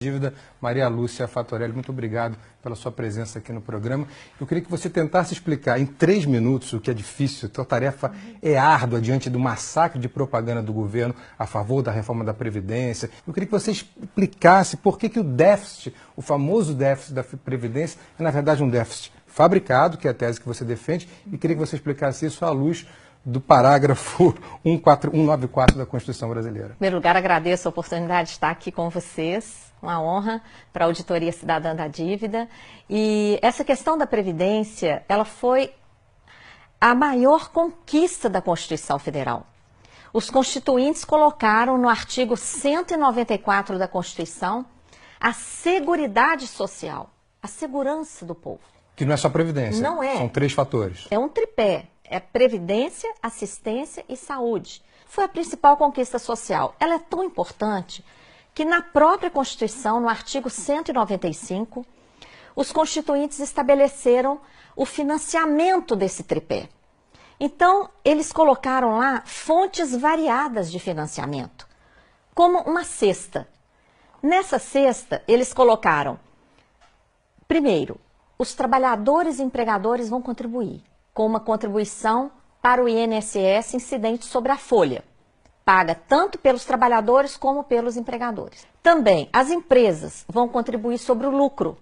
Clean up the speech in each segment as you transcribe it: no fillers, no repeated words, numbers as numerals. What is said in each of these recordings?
Dívida, Maria Lúcia Fatorelli, muito obrigado pela sua presença aqui no programa. Eu queria que você tentasse explicar em 3 minutos, o que é difícil, a tarefa é árdua diante do massacre de propaganda do governo a favor da reforma da Previdência. Eu queria que você explicasse por que o déficit, o famoso déficit da Previdência, é na verdade um déficit fabricado, que é a tese que você defende, e queria que você explicasse isso à luz do parágrafo 194 da Constituição Brasileira. Em primeiro lugar, agradeço a oportunidade de estar aqui com vocês, uma honra para a Auditoria Cidadã da Dívida. E essa questão da Previdência, ela foi a maior conquista da Constituição Federal. Os constituintes colocaram no artigo 194 da Constituição a seguridade social, a segurança do povo. Que não é só Previdência, não é. São 3 fatores. É um tripé. É previdência, assistência e saúde. Foi a principal conquista social. Ela é tão importante que na própria Constituição, no artigo 195, os constituintes estabeleceram o financiamento desse tripé. Então, eles colocaram lá fontes variadas de financiamento, como uma cesta. Nessa cesta, eles colocaram, primeiro, os trabalhadores e empregadores vão contribuir com uma contribuição para o INSS incidente sobre a folha, paga tanto pelos trabalhadores como pelos empregadores. Também, as empresas vão contribuir sobre o lucro.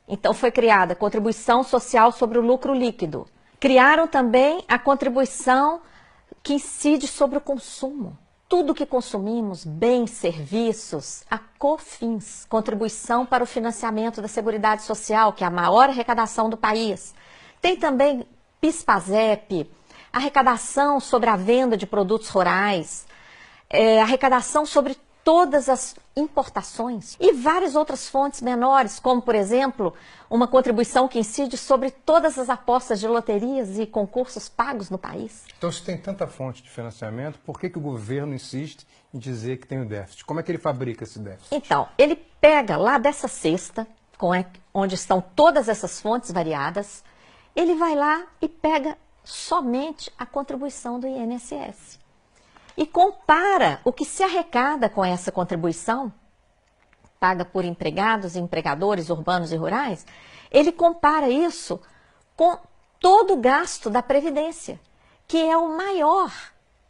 Então, foi criada a contribuição social sobre o lucro líquido. Criaram também a contribuição que incide sobre o consumo. Tudo que consumimos, bens, serviços, a COFINS, contribuição para o financiamento da Seguridade Social, que é a maior arrecadação do país. Tem também PIS/PASEP, arrecadação sobre a venda de produtos rurais, arrecadação sobre todas as importações e várias outras fontes menores, como, por exemplo, uma contribuição que incide sobre todas as apostas de loterias e concursos pagos no país. Então, se tem tanta fonte de financiamento, por que o governo insiste em dizer que tem o déficit? Como é que ele fabrica esse déficit? Então, ele pega lá dessa cesta, onde estão todas essas fontes variadas, ele vai lá e pega somente a contribuição do INSS. E compara o que se arrecada com essa contribuição, paga por empregados e empregadores urbanos e rurais, ele compara isso com todo o gasto da Previdência, que é o maior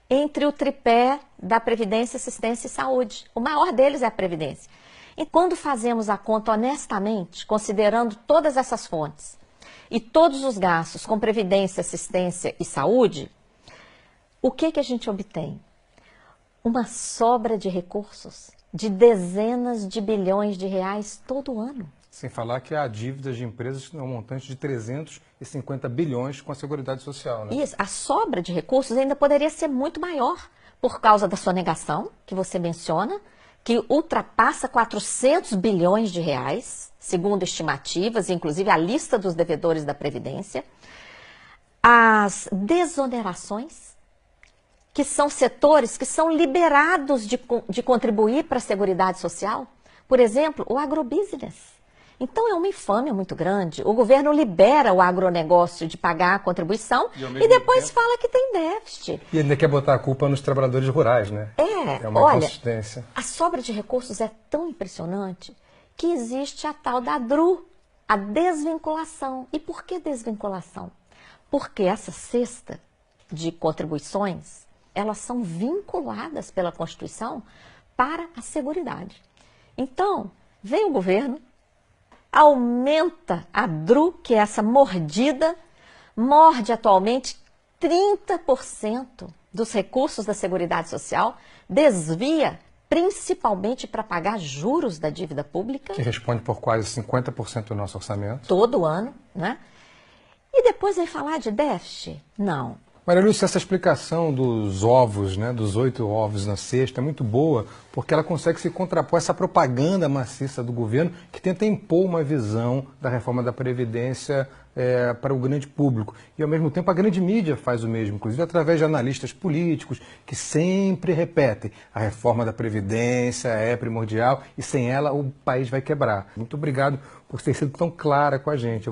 entre o tripé da Previdência, Assistência e Saúde. O maior deles é a Previdência. E quando fazemos a conta honestamente, considerando todas essas fontes, e todos os gastos com previdência, assistência e saúde, o que a gente obtém? Uma sobra de recursos de dezenas de bilhões de reais todo ano. Sem falar que há dívidas de empresas que têm um montante de 350 bilhões com a Seguridade Social, né? Isso, a sobra de recursos ainda poderia ser muito maior por causa da sonegação, que você menciona, que ultrapassa 400 bilhões de reais, segundo estimativas, inclusive a lista dos devedores da Previdência. As desonerações, que são setores que são liberados de contribuir para a Seguridade Social. Por exemplo, o agrobusiness. Então é uma infâmia muito grande. O governo libera o agronegócio de pagar a contribuição e depois fala que tem déficit. E ainda quer botar a culpa nos trabalhadores rurais, né? É uma inconsistência. A sobra de recursos é tão impressionante que existe a tal da DRU, a desvinculação. E por que desvinculação? Porque essa cesta de contribuições, elas são vinculadas pela Constituição para a Seguridade. Então, vem o governo, aumenta a DRU, que é essa mordida, morde atualmente 30% dos recursos da Seguridade Social, desvia principalmente para pagar juros da dívida pública. Que responde por quase 50% do nosso orçamento. Todo ano, né? E depois vem falar de déficit? Não. Maria Lúcia, essa explicação dos ovos, né, dos 8 ovos na cesta, é muito boa, porque ela consegue se contrapor a essa propaganda maciça do governo que tenta impor uma visão da reforma da Previdência para o grande público. E, ao mesmo tempo, a grande mídia faz o mesmo, inclusive através de analistas políticos que sempre repetem: a reforma da Previdência é primordial e sem ela o país vai quebrar. Muito obrigado por ter sido tão clara com a gente.